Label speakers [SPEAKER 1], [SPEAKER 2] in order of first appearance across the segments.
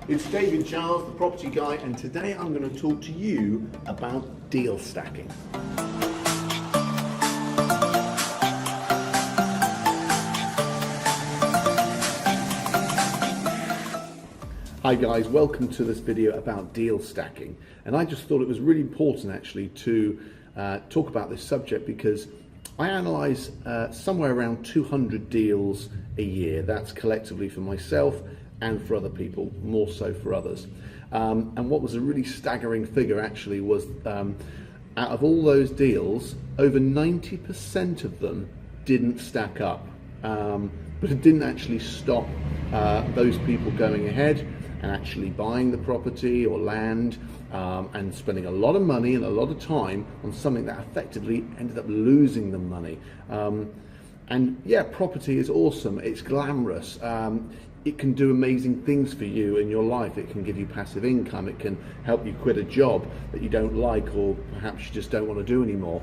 [SPEAKER 1] It's David Giles, the property guy, and today I'm going to talk to you about deal stacking. Hi guys, welcome to this video about deal stacking. And I just thought it was really important actually to talk about this subject because I analyse somewhere around 200 deals a year. That's collectively for myself and for other people, more so for others. And what was a really staggering figure actually was out of all those deals, over 90% of them didn't stack up. But it didn't actually stop those people going ahead and actually buying the property or land and spending a lot of money and a lot of time on something that effectively ended up losing them money. And yeah, property is awesome, it's glamorous. It can do amazing things for you in your life. It can give you passive income. It can help you quit a job that you don't like or perhaps you just don't want to do anymore.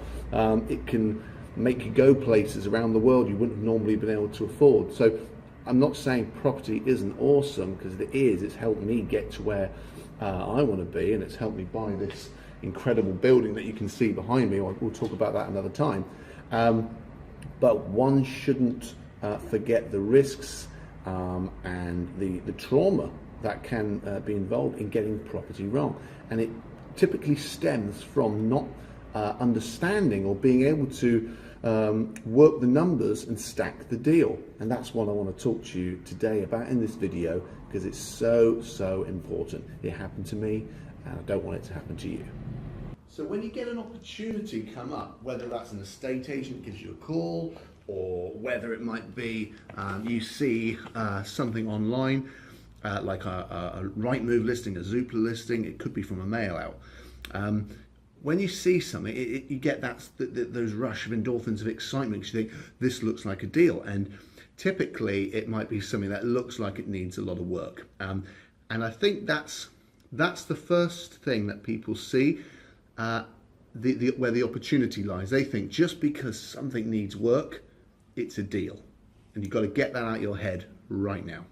[SPEAKER 1] It can make you go places around the world you wouldn't have normally been able to afford. So I'm not saying property isn't awesome, because it is. It's helped me get to where I want to be, and it's helped me buy this incredible building that you can see behind me. We'll talk about that another time. But one shouldn't forget the risks and the trauma that can be involved in getting property wrong. And it typically stems from not understanding or being able to work the numbers and stack the deal. And that's what I want to talk to you today about in this video, because it's so important. It happened to me and I don't want it to happen to you. So when you get an opportunity come up, whether that's an estate agent gives you a call, or whether it might be you see something online like a Rightmove listing, a Zoopla listing, it could be from a mail out. When you see something, you get those rush of endorphins of excitement. You think, this looks like a deal. And typically it might be something that looks like it needs a lot of work. And I think that's the first thing that people see, where the opportunity lies. They think just because something needs work, it's a deal. And you've got to get that out of your head right now.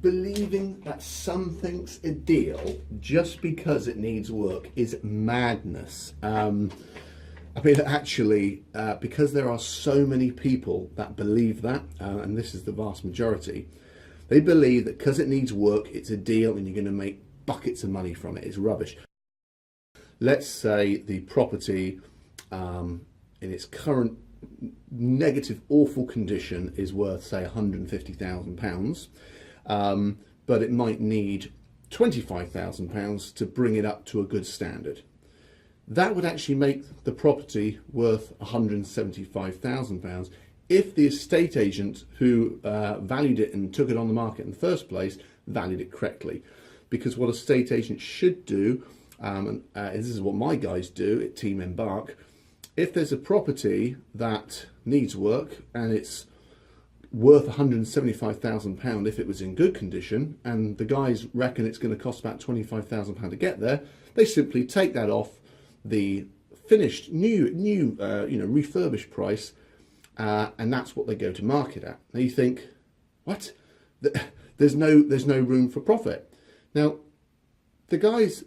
[SPEAKER 1] Believing that something's a deal just because it needs work is madness. I mean, actually, because there are so many people that believe that, and this is the vast majority, they believe that because it needs work, it's a deal and you're going to make buckets of money from it. It's rubbish. Let's say the property in its current negative, awful condition is worth, say, £150,000. But it might need £25,000 to bring it up to a good standard. That would actually make the property worth £175,000 if the estate agent who valued it and took it on the market in the first place valued it correctly. Because what a estate agent should do, and this is what my guys do at Team Embark, if there's a property that needs work and it's worth £175,000 if it was in good condition, and the guys reckon it's going to cost about £25,000 to get there, they simply take that off the finished new refurbished price, and that's what they go to market at. Now you think, what? There's no room for profit. Now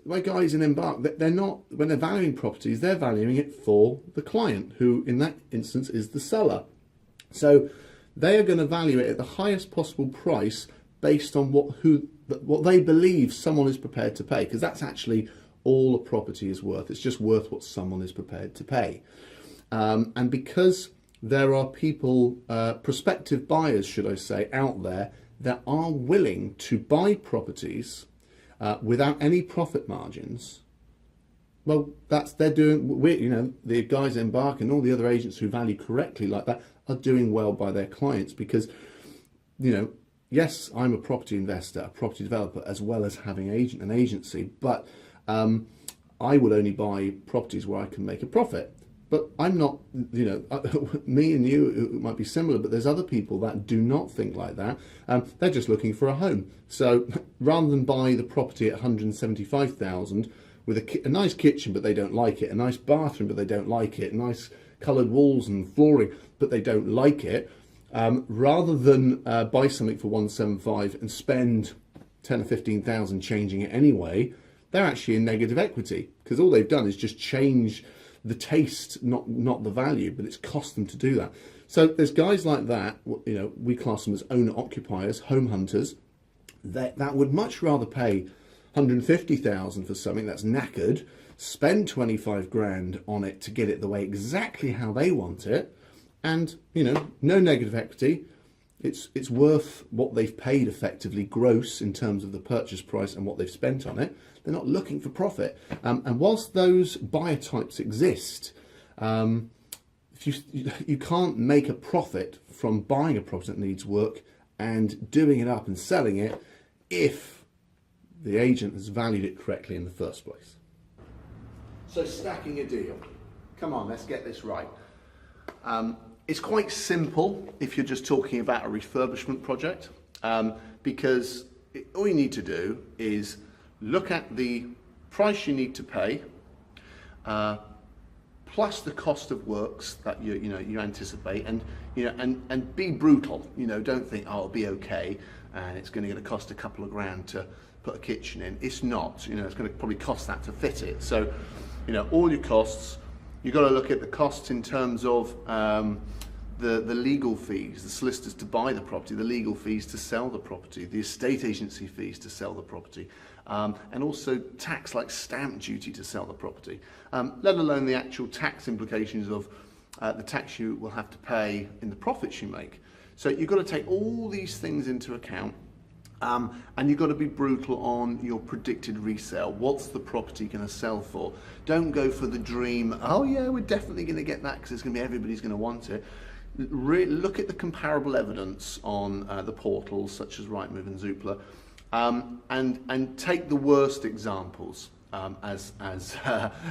[SPEAKER 1] my guys in Embark, they're not, when they're valuing properties, they're valuing it for the client, who in that instance is the seller. So they are going to value it at the highest possible price based on what they believe someone is prepared to pay, because that's actually all a property is worth. It's just worth what someone is prepared to pay. And because there are people, prospective buyers, should I say, out there that are willing to buy properties without any profit margins, well, they're doing. The guys Embark and all the other agents who value correctly like that are doing well by their clients, because, yes, I'm a property investor, a property developer, as well as having an agency, but I would only buy properties where I can make a profit. But I'm not, me and you, it might be similar, but there's other people that do not think like that. They're just looking for a home. So rather than buy the property at £175,000 with a nice kitchen, but they don't like it, a nice bathroom, but they don't like it, nice coloured walls and flooring, but they don't like it, rather than buy something for 175 and spend 10 or 15,000 changing it anyway, they're actually in negative equity because all they've done is just change the taste, not the value, but it's cost them to do that. So there's guys like that, you know, we class them as owner occupiers, home hunters, that would much rather pay 150,000 for something that's knackered, spend 25 grand on it to get it the way exactly how they want it, and, you know, no negative equity. It's worth what they've paid effectively gross in terms of the purchase price and what they've spent on it. They're not looking for profit. And whilst those buyer types exist, you can't make a profit from buying a property that needs work and doing it up and selling it if the agent has valued it correctly in the first place. So stacking a deal. Come on, let's get this right. It's quite simple if you're just talking about a refurbishment project, because all you need to do is look at the price you need to pay, plus the cost of works that you anticipate, and be brutal. You know, don't think, oh, it'll be okay, and it's going to cost a couple of grand to put a kitchen in. It's not. You know, it's going to probably cost that to fit it. So, you know, all your costs. You've got to look at the costs in terms of the legal fees, the solicitors to buy the property, the legal fees to sell the property, the estate agency fees to sell the property, and also tax like stamp duty to sell the property, let alone the actual tax implications of the tax you will have to pay in the profits you make. So you've got to take all these things into account. And you've got to be brutal on your predicted resale. What's the property going to sell for? Don't go for the dream, oh yeah, we're definitely going to get that because it's going to be, everybody's going to want it. Look at the comparable evidence on the portals such as Rightmove and Zoopla, and take the worst examples as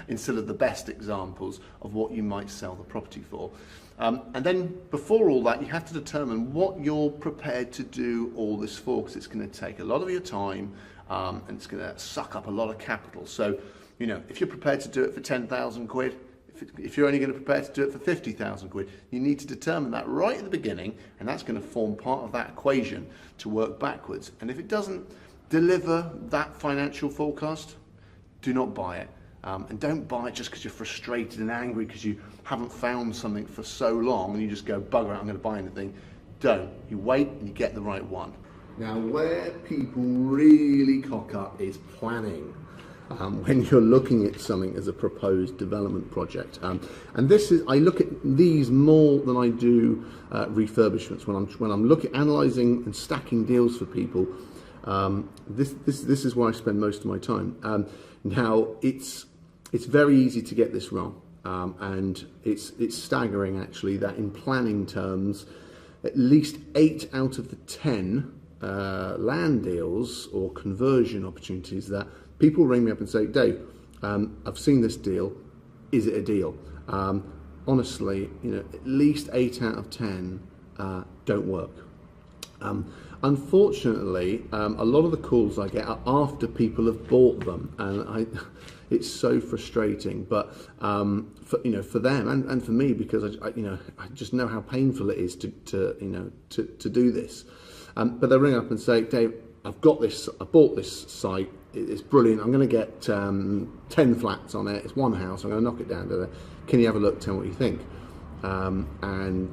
[SPEAKER 1] instead of the best examples of what you might sell the property for. And then before all that, you have to determine what you're prepared to do all this for, because it's going to take a lot of your time, and it's going to suck up a lot of capital. So, you know, if you're prepared to do it for 10,000 quid, if you're only going to prepare to do it for 50,000 quid, you need to determine that right at the beginning, and that's going to form part of that equation to work backwards. And if it doesn't deliver that financial forecast, do not buy it. And don't buy it just because you're frustrated and angry because you haven't found something for so long and you just go, bugger it, I'm going to buy anything. Don't. You wait and you get the right one. Now, where people really cock up is planning. When you're looking at something as a proposed development project. And this is, I look at these more than I do refurbishments. When I'm analysing and stacking deals for people, this is where I spend most of my time. Now, it's very easy to get this wrong, and it's staggering actually that in planning terms, at least 8 out of the 10 land deals or conversion opportunities that people ring me up and say, Dave, I've seen this deal, is it a deal? Honestly, you know, at least 8 out of 10 don't work. Unfortunately, a lot of the calls I get are after people have bought them, and it's so frustrating. But for them and for me, because I just know how painful it is to do this. But they ring up and say, Dave, I've got this. I bought this site. It's brilliant. I'm going to get 10 flats on it. It's one house. I'm going to knock it down to there. Can you have a look? Tell me what you think. And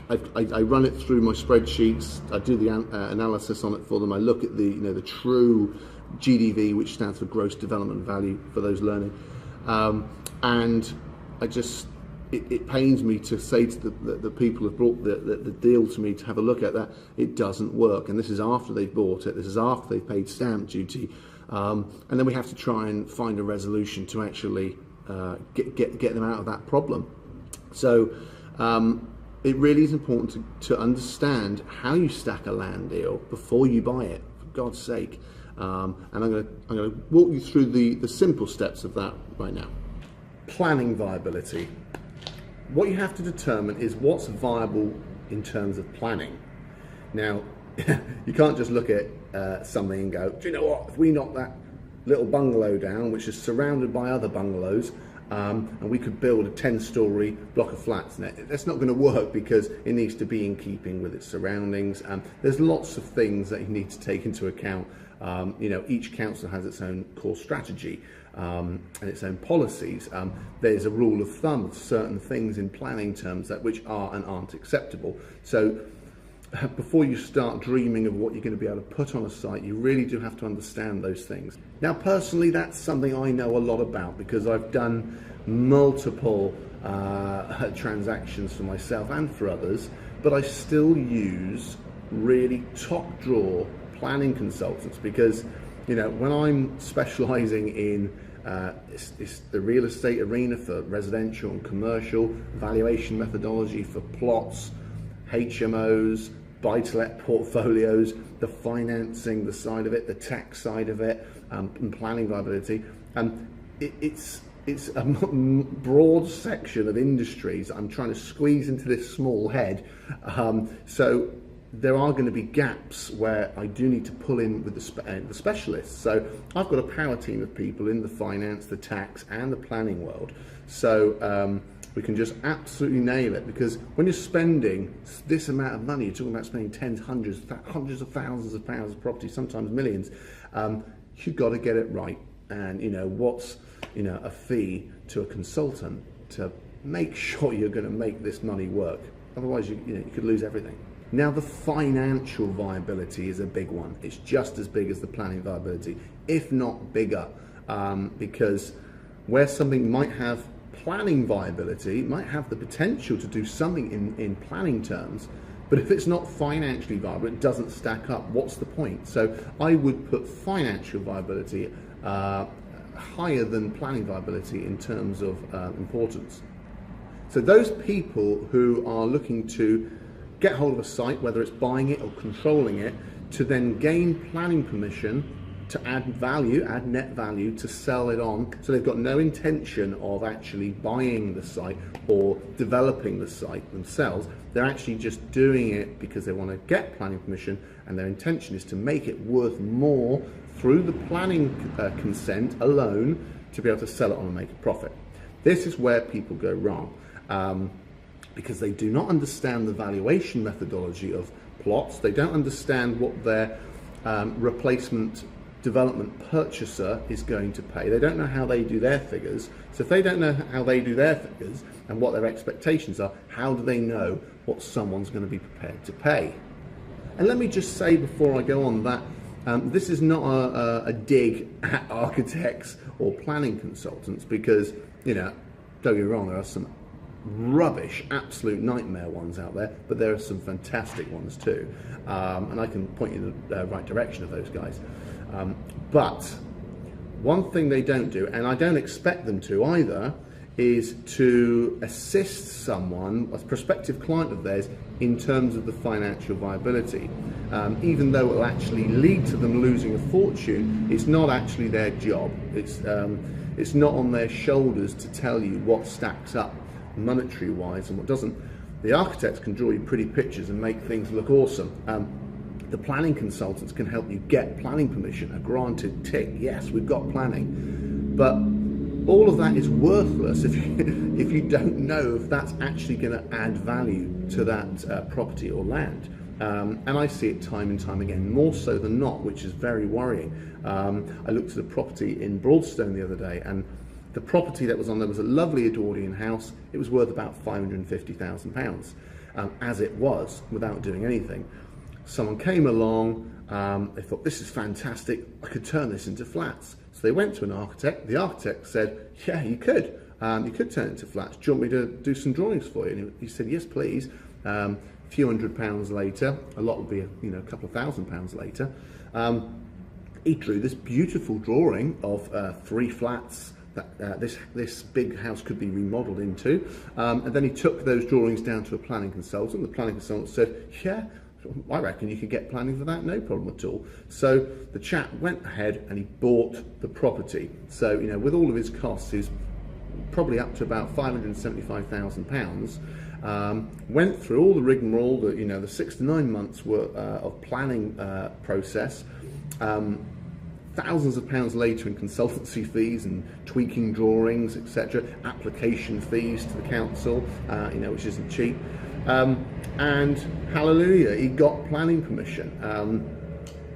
[SPEAKER 1] I run it through my spreadsheets. I do the analysis on it for them. I look at the true GDV, which stands for gross development value for those learning. And I just, it pains me to say to the people who've brought the deal to me to have a look at that, it doesn't work. And this is after they've bought it. This is after they've paid stamp duty. And then we have to try and find a resolution to actually get them out of that problem. So it really is important to understand how you stack a land deal before you buy it, for God's sake. And I'm going to walk you through the simple steps of that right now. Planning viability. What you have to determine is what's viable in terms of planning. Now, you can't just look at something and go, do you know what, if we knock that little bungalow down, which is surrounded by other bungalows, and we could build a 10-story block of flats. Now, that's not going to work because it needs to be in keeping with its surroundings. There's lots of things that you need to take into account. Each council has its own core strategy and its own policies. There's a rule of thumb of certain things in planning terms which are and aren't acceptable. So before you start dreaming of what you're going to be able to put on a site, you really do have to understand those things. Now, personally, that's something I know a lot about because I've done multiple transactions for myself and for others, but I still use really top drawer planning consultants because, when I'm specializing in it's the real estate arena for residential and commercial, valuation methodology for plots, HMOs, buy-to-let portfolios, the financing, the side of it, the tax side of it, and planning viability. It's a broad section of industries I'm trying to squeeze into this small head. So there are going to be gaps where I do need to pull in with the specialists. So I've got a power team of people in the finance, the tax, and the planning world. So we can just absolutely nail it, because when you're spending this amount of money, you're talking about spending tens, hundreds of thousands of pounds of property, sometimes millions. You've got to get it right. And what's a fee to a consultant to make sure you're going to make this money work? Otherwise, you could lose everything. Now, the financial viability is a big one. It's just as big as the planning viability, if not bigger, because where something might have planning viability, it might have the potential to do something in planning terms, but if it's not financially viable, it doesn't stack up. What's the point? So I would put financial viability higher than planning viability in terms of importance. So those people who are looking to get hold of a site, whether it's buying it or controlling it, to then gain planning permission to add value, add net value, to sell it on. So they've got no intention of actually buying the site or developing the site themselves. They're actually just doing it because they want to get planning permission, and their intention is to make it worth more through the planning consent alone to be able to sell it on and make a profit. This is where people go wrong, because they do not understand the valuation methodology of plots. They don't understand what their replacement development purchaser is going to pay. They don't know how they do their figures. So if they don't know how they do their figures and what their expectations are, how do they know what someone's going to be prepared to pay? And let me just say before I go on that this is not a dig at architects or planning consultants, because, don't get me wrong, there are some rubbish, absolute nightmare ones out there, but there are some fantastic ones too, and I can point you in the right direction of those guys. But one thing they don't do, and I don't expect them to either, is to assist someone, a prospective client of theirs, in terms of the financial viability. Even though it will actually lead to them losing a fortune, it's not actually their job. It's not on their shoulders to tell you what stacks up monetary wise and what doesn't. The architects can draw you pretty pictures and make things look awesome. The planning consultants can help you get planning permission, a granted tick, yes, we've got planning. But all of that is worthless if you don't know if that's actually going to add value to that property or land. And I see it time and time again, more so than not, which is very worrying. I looked at a property in Broadstone the other day, and the property that was on there was a lovely Edwardian house. It was worth about £550,000 as it was, without doing anything. Someone came along, they thought, this is fantastic, I could turn this into flats. So they went to an architect. The architect said, yeah, you could turn it into flats. Do you want me to do some drawings for you? And he said, yes, please. A few £100 later, a lot would be a couple of £1,000 later, he drew this beautiful drawing of 3 flats that this big house could be remodeled into, and then he took those drawings down to a planning consultant. The planning consultant said, yeah, I reckon you could get planning for that, no problem at all. So the chap went ahead and he bought the property. So, with all of his costs, he's probably up to about £575,000. Went through all the rigmarole, the 6 to 9 months worth of planning process. thousands of pounds later in consultancy fees and tweaking drawings, etc., application fees to the council, which isn't cheap. And hallelujah, he got planning permission.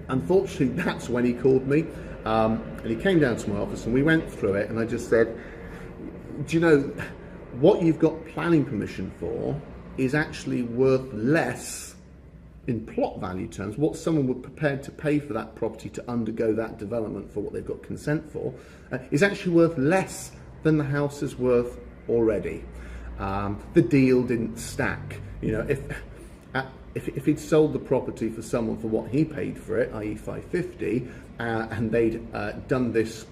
[SPEAKER 1] Unfortunately, that's when he called me, and he came down to my office and we went through it, and I just said, do you know, what you've got planning permission for is actually worth less in plot value terms, what someone would prepared to pay for that property to undergo that development for what they've got consent for, is actually worth less than the house is worth already. The deal didn't stack. If he'd sold the property for someone for what he paid for it, i.e. 550, and they'd done this,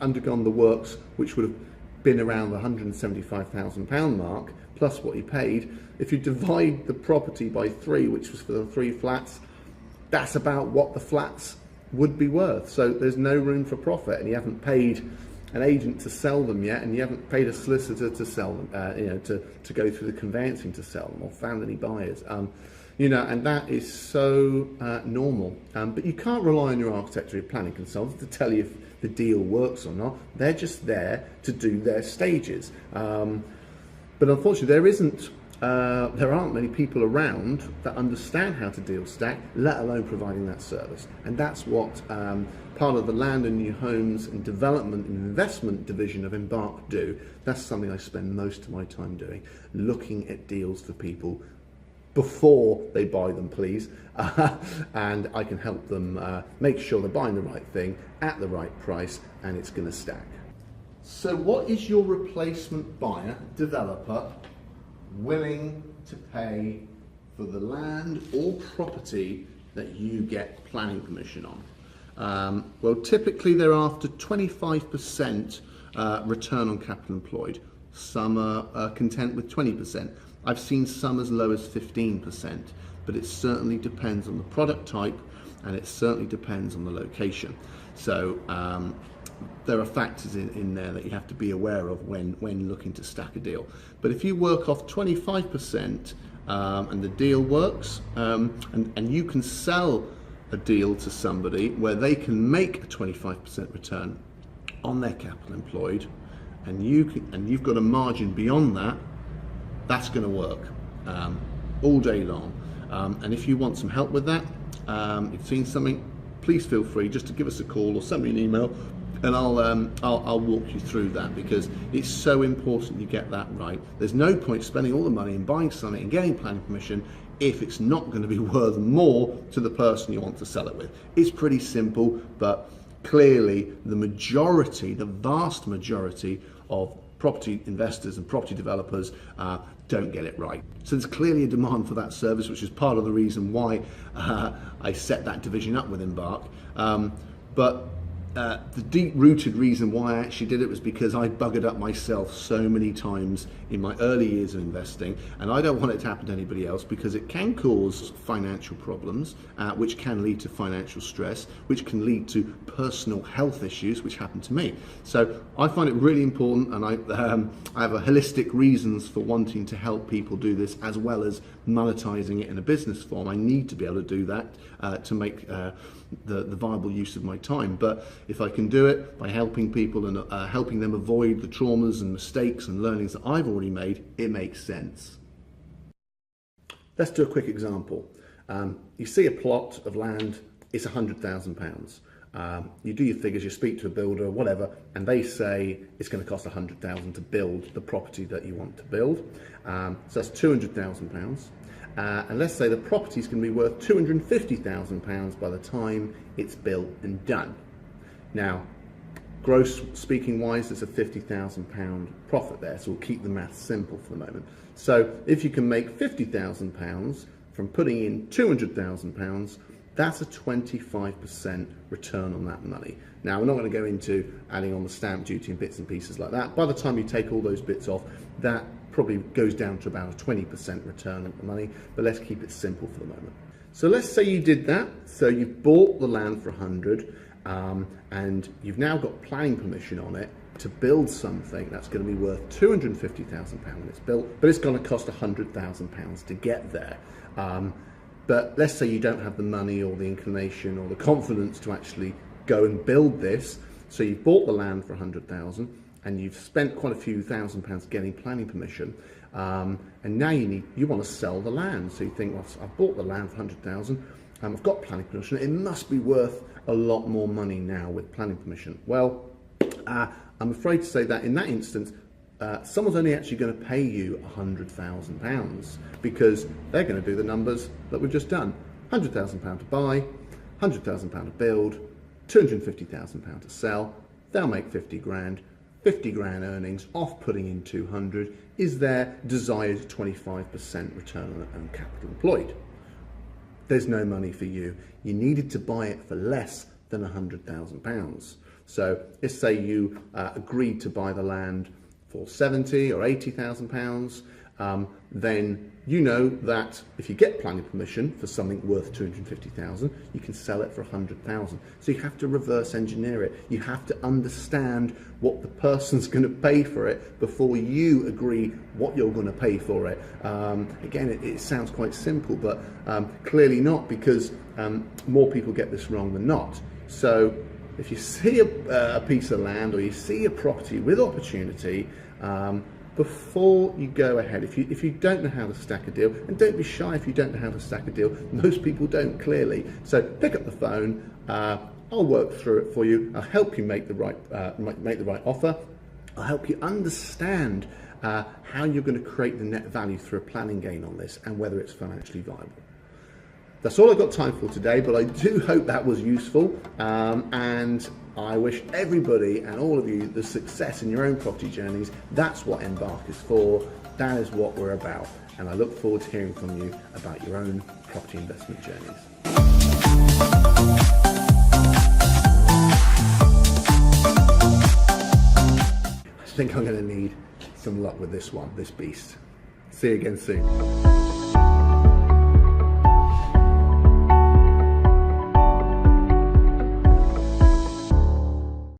[SPEAKER 1] undergone the works, which would have been around the £175,000 mark, plus what he paid, if you divide the property by 3, which was for the 3 flats, that's about what the flats would be worth. So there's no room for profit, and you haven't paid an agent to sell them yet, and you haven't paid a solicitor to sell them, to go through the conveyancing to sell them, or found any buyers. And that is so normal. But you can't rely on your architect or your planning consultant to tell you if the deal works or not. They're just there to do their stages. But unfortunately, there aren't many people around that understand how to deal stack, let alone providing that service. And that's what part of the Land and New Homes and Development and Investment division of Embark do. That's something I spend most of my time doing, looking at deals for people before they buy them, please, and I can help them make sure they're buying the right thing at the right price, and it's going to stack. So what is your replacement buyer, developer, willing to pay for the land or property that you get planning permission on? Well, typically they're after 25% return on capital employed. Some are content with 20%. I've seen some as low as 15%, but it certainly depends on the product type, and it certainly depends on the location. So there are factors in there that you have to be aware of when looking to stack a deal. But if you work off 25% and the deal works, and you can sell a deal to somebody where they can make a 25% return on their capital employed, and you've got a margin beyond that, that's going to work all day long. And if you want some help with that, you've seen something, please feel free just to give us a call or send me an email, and I'll walk you through that, because it's so important you get that right. There's no point spending all the money and buying something and getting planning permission if it's not going to be worth more to the person you want to sell it with. It's pretty simple, but clearly the vast majority of property investors and property developers don't get it right. So there's clearly a demand for that service, which is part of the reason why I set that division up with Embark. But the deep-rooted reason why I actually did it was because I buggered up myself so many times in my early years of investing, and I don't want it to happen to anybody else, because it can cause financial problems, which can lead to financial stress, which can lead to personal health issues, which happened to me. So I find it really important, and I have a holistic reasons for wanting to help people do this, as well as monetizing it in a business form. I need to be able to do that to make the viable use of my time. But if I can do it by helping people and helping them avoid the traumas and mistakes and learnings that I've already made, it makes sense. Let's do a quick example. You see a plot of land, it's £100,000. You do your figures, you speak to a builder, whatever, and they say it's going to cost £100,000 to build the property that you want to build. So that's £200,000. And let's say the property is going to be worth £250,000 by the time it's built and done. Now, gross speaking wise, there's a £50,000 profit there, so we'll keep the maths simple for the moment. So if you can make £50,000 from putting in £200,000, that's a 25% return on that money. Now, we're not going to go into adding on the stamp duty and bits and pieces like that. By the time you take all those bits off, that probably goes down to about a 20% return on the money, but let's keep it simple for the moment. So let's say you did that. So you've bought the land for 100, and you've now got planning permission on it to build something that's going to be worth £250,000 when it's built, but it's going to cost £100,000 to get there. But let's say you don't have the money or the inclination or the confidence to actually go and build this. So you've bought the land for 100,000 and you've spent quite a few £1,000s getting planning permission, and now you want to sell the land. So you think, well, I've bought the land for 100,000, I've got planning permission, it must be worth a lot more money now with planning permission. Well, I'm afraid to say that in that instance, someone's only actually going to pay you £100,000 because they're going to do the numbers that we've just done. £100,000 to buy, £100,000 to build, £250,000 to sell. They'll make 50 grand. 50 grand earnings off putting in 200 is their desired 25% return on capital employed. There's no money for you. You needed to buy it for less than £100,000. So let's say you agreed to buy the land for 70 or 80,000 pounds, then you know that if you get planning permission for something worth 250,000, you can sell it for 100,000. So you have to reverse engineer it. You have to understand what the person's going to pay for it before you agree what you're going to pay for it. Again, it sounds quite simple, but clearly not, because more people get this wrong than not. So if you see a piece of land or you see a property with opportunity, before you go ahead, if you don't know how to stack a deal, and don't be shy if you don't know how to stack a deal, most people don't clearly. So pick up the phone, I'll work through it for you, I'll help you make the right offer, I'll help you understand how you're going to create the net value through a planning gain on this and whether it's financially viable. That's all I've got time for today, but I do hope that was useful, and I wish everybody and all of you the success in your own property journeys. That's what Embark is for. That is what we're about, and I look forward to hearing from you about your own property investment journeys. I think I'm going to need some luck with this beast. See you again soon.